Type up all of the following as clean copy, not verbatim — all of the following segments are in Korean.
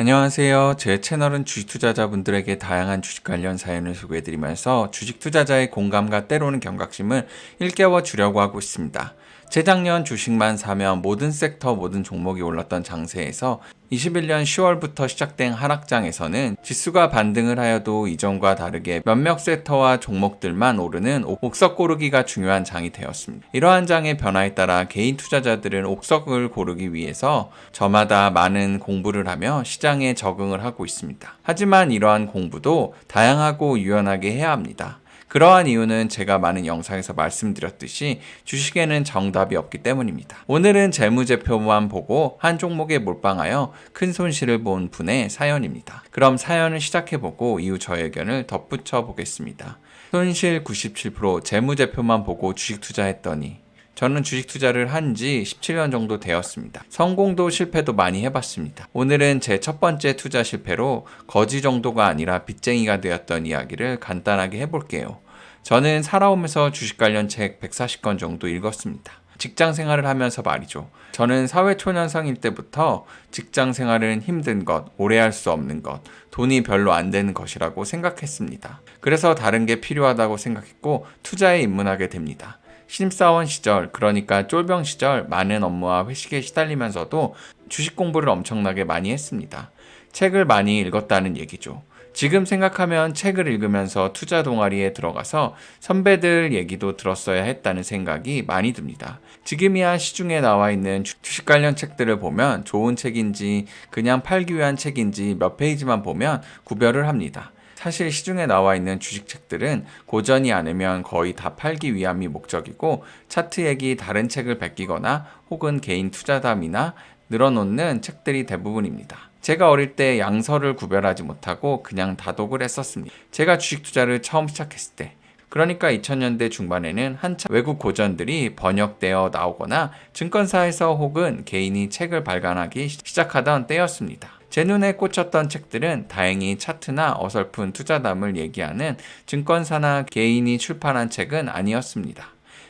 안녕하세요. 제 채널은 주식 투자자분들에게 다양한 주식 관련 사연을 소개해드리면서 주식 투자자의 공감과 때로는 경각심을 일깨워 주려고 하고 있습니다. 재작년 주식만 사면 모든 섹터 모든 종목이 올랐던 장세에서 21년 10월부터 시작된 하락장에서는 지수가 반등을 하여도 이전과 다르게 몇몇 섹터와 종목들만 오르는 옥석 고르기가 중요한 장이 되었습니다. 이러한 장의 변화에 따라 개인 투자자들은 옥석을 고르기 위해서 저마다 많은 공부를 하며 시장에 적응을 하고 있습니다. 하지만 이러한 공부도 다양하고 유연하게 해야 합니다. 그러한 이유는 제가 많은 영상에서 말씀드렸듯이 주식에는 정답이 없기 때문입니다. 오늘은 재무제표만 보고 한 종목에 몰빵하여 큰 손실을 본 분의 사연입니다. 그럼 사연을 시작해보고 이후 저의 의견을 덧붙여 보겠습니다. 손실 97%, 재무제표만 보고 주식 투자했더니 저는 주식 투자를 한 지 17년 정도 되었습니다. 성공도 실패도 많이 해봤습니다. 오늘은 제 첫 번째 투자 실패로 거지 정도가 아니라 빚쟁이가 되었던 이야기를 간단하게 해볼게요. 저는 살아오면서 주식 관련 책 140권 정도 읽었습니다. 직장 생활을 하면서 말이죠. 저는 사회초년생일 때부터 직장 생활은 힘든 것, 오래 할 수 없는 것, 돈이 별로 안 되는 것이라고 생각했습니다. 그래서 다른 게 필요하다고 생각했고 투자에 입문하게 됩니다. 신입사원 시절, 그러니까 쫄병 시절 많은 업무와 회식에 시달리면서도 주식 공부를 엄청나게 많이 했습니다. 책을 많이 읽었다는 얘기죠. 지금 생각하면 책을 읽으면서 투자 동아리에 들어가서 선배들 얘기도 들었어야 했다는 생각이 많이 듭니다. 지금이야 시중에 나와 있는 주식 관련 책들을 보면 좋은 책인지 그냥 팔기 위한 책인지 몇 페이지만 보면 구별을 합니다. 사실 시중에 나와 있는 주식책들은 고전이 않으면 거의 다 팔기 위함이 목적이고 차트 얘기 다른 책을 베끼거나 혹은 개인 투자담이나 늘어놓는 책들이 대부분입니다. 제가 어릴 때 양서를 구별하지 못하고 그냥 다독을 했었습니다. 제가 주식 투자를 처음 시작했을 때 그러니까 2000년대 중반에는 한참 외국 고전들이 번역되어 나오거나 증권사에서 혹은 개인이 책을 발간하기 시작하던 때였습니다. 제 눈에 꽂혔던 책들은 다행히 차트나 어설픈 투자담을 얘기하는 증권사나 개인이 출판한 책은 아니었습니다.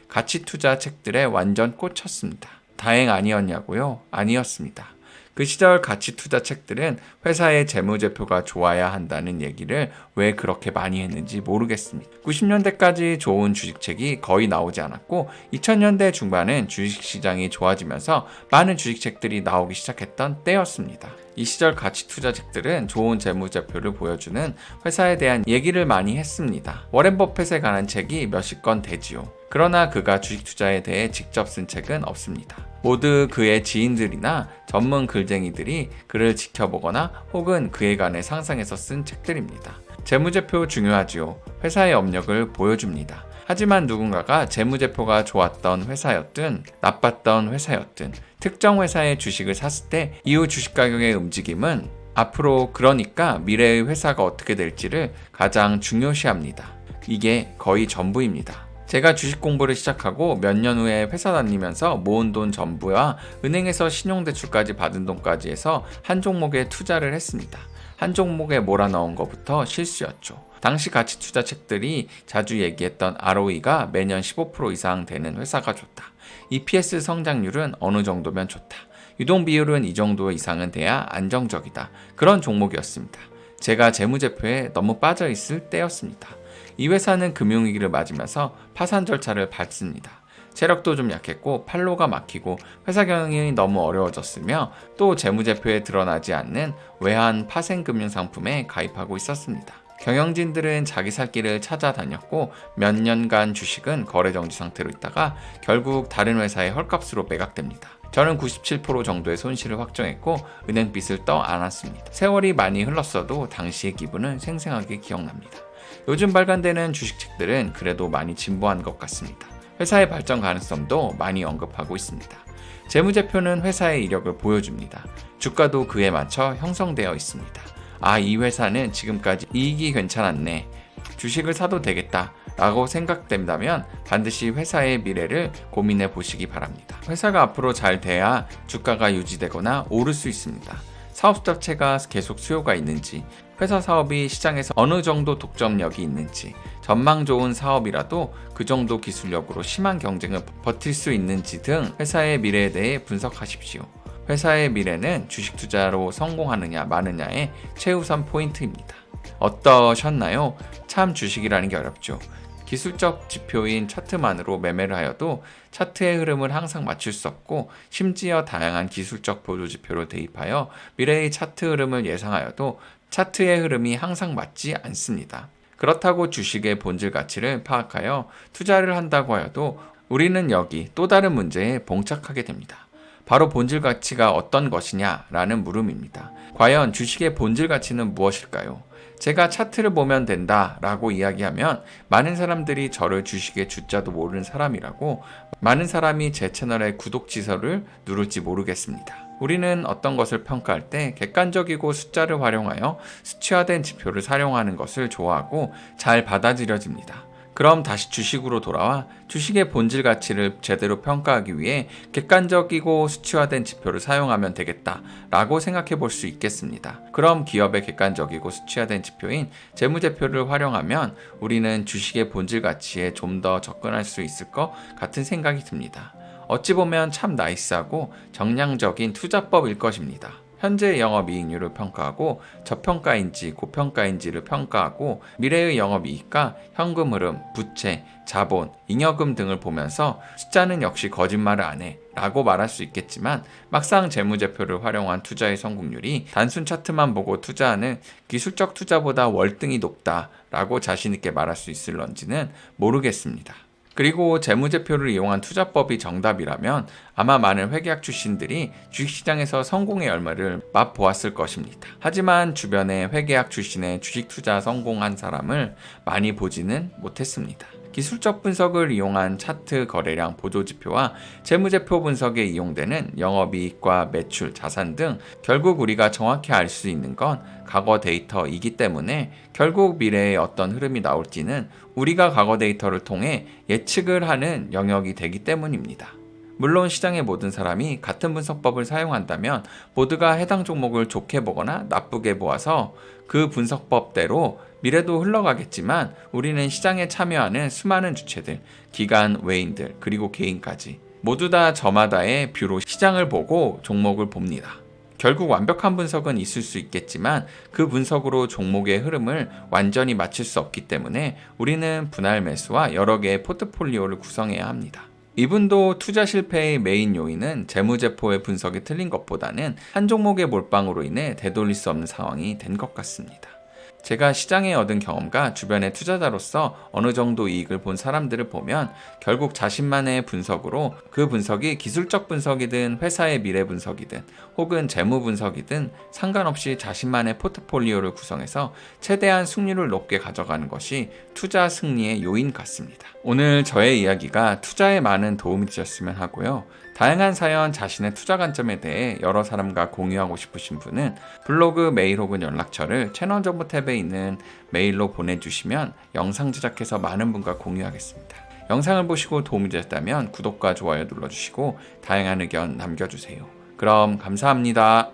가치 투자 책들에 완전 꽂혔습니다. 다행 아니었냐고요? 아니었습니다. 그 시절 가치 투자 책들은 회사의 재무제표가 좋아야 한다는 얘기를 왜 그렇게 많이 했는지 모르겠습니다. 90년대까지 좋은 주식책이 거의 나오지 않았고 2000년대 중반은 주식시장이 좋아지면서 많은 주식책들이 나오기 시작했던 때였습니다. 이 시절 가치 투자 책들은 좋은 재무제표를 보여주는 회사에 대한 얘기를 많이 했습니다. 워렌 버핏에 관한 책이 몇십 권 되지요. 그러나 그가 주식 투자에 대해 직접 쓴 책은 없습니다. 모두 그의 지인들이나 전문 글쟁이들이 그를 지켜보거나 혹은 그에 관해 상상해서 쓴 책들입니다. 재무제표 중요하지요. 회사의 업력을 보여줍니다. 하지만 누군가가 재무제표가 좋았던 회사였든 나빴던 회사였든 특정 회사의 주식을 샀을 때 이후 주식 가격의 움직임은 앞으로 그러니까 미래의 회사가 어떻게 될지를 가장 중요시합니다. 이게 거의 전부입니다. 제가 주식 공부를 시작하고 몇 년 후에 회사 다니면서 모은 돈 전부와 은행에서 신용대출까지 받은 돈까지 해서 한 종목에 투자를 했습니다. 한 종목에 몰아넣은 것부터 실수였죠. 당시 가치 투자 책들이 자주 얘기했던 ROE가 매년 15% 이상 되는 회사가 좋다. EPS 성장률은 어느 정도면 좋다. 유동 비율은 이 정도 이상은 돼야 안정적이다. 그런 종목이었습니다. 제가 재무제표에 너무 빠져있을 때였습니다. 이 회사는 금융위기를 맞으면서 파산 절차를 밟습니다. 체력도 좀 약했고 팔로가 막히고 회사 경영이 너무 어려워졌으며 또 재무제표에 드러나지 않는 외환 파생금융상품에 가입하고 있었습니다. 경영진들은 자기 살 길을 찾아다녔고 몇 년간 주식은 거래정지 상태로 있다가 결국 다른 회사의 헐값으로 매각됩니다. 저는 97% 정도의 손실을 확정했고 은행빚을 떠 안았습니다. 세월이 많이 흘렀어도 당시의 기분은 생생하게 기억납니다. 요즘 발간되는 주식책들은 그래도 많이 진보한 것 같습니다. 회사의 발전 가능성도 많이 언급하고 있습니다. 재무제표는 회사의 이력을 보여줍니다. 주가도 그에 맞춰 형성되어 있습니다. 이 회사는 지금까지 이익이 괜찮았네. 주식을 사도 되겠다 라고 생각된다면 반드시 회사의 미래를 고민해 보시기 바랍니다. 회사가 앞으로 잘 돼야 주가가 유지되거나 오를 수 있습니다. 사업 자체가 계속 수요가 있는지, 회사 사업이 시장에서 어느 정도 독점력이 있는지, 전망 좋은 사업이라도 그 정도 기술력으로 심한 경쟁을 버틸 수 있는지 등 회사의 미래에 대해 분석하십시오. 회사의 미래는 주식 투자로 성공하느냐 마느냐의 최우선 포인트입니다. 어떠셨나요? 참 주식이라는 게 어렵죠. 기술적 지표인 차트만으로 매매를 하여도 차트의 흐름을 항상 맞출 수 없고, 심지어 다양한 기술적 보조지표로 대입하여 미래의 차트 흐름을 예상하여도 차트의 흐름이 항상 맞지 않습니다. 그렇다고 주식의 본질 가치를 파악하여 투자를 한다고 하여도 우리는 여기 또 다른 문제에 봉착하게 됩니다. 바로 본질 가치가 어떤 것이냐라는 물음입니다. 과연 주식의 본질 가치는 무엇일까요? 제가 차트를 보면 된다 라고 이야기하면 많은 사람들이 저를 주식의 주자도 모르는 사람이라고, 많은 사람이 제 채널의 구독 취소를 누를지 모르겠습니다. 우리는 어떤 것을 평가할 때 객관적이고 숫자를 활용하여 수치화된 지표를 사용하는 것을 좋아하고 잘 받아들여집니다. 그럼 다시 주식으로 돌아와 주식의 본질 가치를 제대로 평가하기 위해 객관적이고 수치화된 지표를 사용하면 되겠다라고 생각해 볼 수 있겠습니다. 그럼 기업의 객관적이고 수치화된 지표인 재무제표를 활용하면 우리는 주식의 본질 가치에 좀 더 접근할 수 있을 것 같은 생각이 듭니다. 어찌 보면 참 나이스하고 정량적인 투자법일 것입니다. 현재의 영업이익률을 평가하고 저평가인지 고평가인지를 평가하고 미래의 영업이익과 현금 흐름, 부채, 자본, 잉여금 등을 보면서 숫자는 역시 거짓말을 안 해 라고 말할 수 있겠지만, 막상 재무제표를 활용한 투자의 성공률이 단순 차트만 보고 투자하는 기술적 투자보다 월등히 높다 라고 자신있게 말할 수 있을런지는 모르겠습니다. 그리고 재무제표를 이용한 투자법이 정답이라면 아마 많은 회계학 출신들이 주식시장에서 성공의 열매를 맛보았을 것입니다. 하지만 주변에 회계학 출신의 주식 투자 성공한 사람을 많이 보지는 못했습니다. 기술적 분석을 이용한 차트 거래량 보조지표와 재무제표 분석에 이용되는 영업이익과 매출, 자산 등 결국 우리가 정확히 알 수 있는 건 과거 데이터이기 때문에 결국 미래에 어떤 흐름이 나올지는 우리가 과거 데이터를 통해 예측을 하는 영역이 되기 때문입니다. 물론 시장의 모든 사람이 같은 분석법을 사용한다면 모두가 해당 종목을 좋게 보거나 나쁘게 보아서 그 분석법대로 미래도 흘러가겠지만, 우리는 시장에 참여하는 수많은 주체들, 기관, 외인들, 그리고 개인까지 모두 다 저마다의 뷰로 시장을 보고 종목을 봅니다. 결국 완벽한 분석은 있을 수 있겠지만 그 분석으로 종목의 흐름을 완전히 맞출 수 없기 때문에 우리는 분할 매수와 여러 개의 포트폴리오를 구성해야 합니다. 이분도 투자 실패의 메인 요인은 재무제표의 분석이 틀린 것보다는 한 종목의 몰빵으로 인해 되돌릴 수 없는 상황이 된 것 같습니다. 제가 시장에 얻은 경험과 주변의 투자자로서 어느 정도 이익을 본 사람들을 보면 결국 자신만의 분석으로, 그 분석이 기술적 분석이든 회사의 미래 분석이든 혹은 재무 분석이든 상관없이 자신만의 포트폴리오를 구성해서 최대한 승률을 높게 가져가는 것이 투자 승리의 요인 같습니다. 오늘 저의 이야기가 투자에 많은 도움이 되셨으면 하고요. 다양한 사연, 자신의 투자 관점에 대해 여러 사람과 공유하고 싶으신 분은 블로그, 메일 혹은 연락처를 채널 정보 탭에 있는 메일로 보내주시면 영상 제작해서 많은 분과 공유하겠습니다. 영상을 보시고 도움이 되셨다면 구독과 좋아요 눌러주시고 다양한 의견 남겨주세요. 그럼 감사합니다.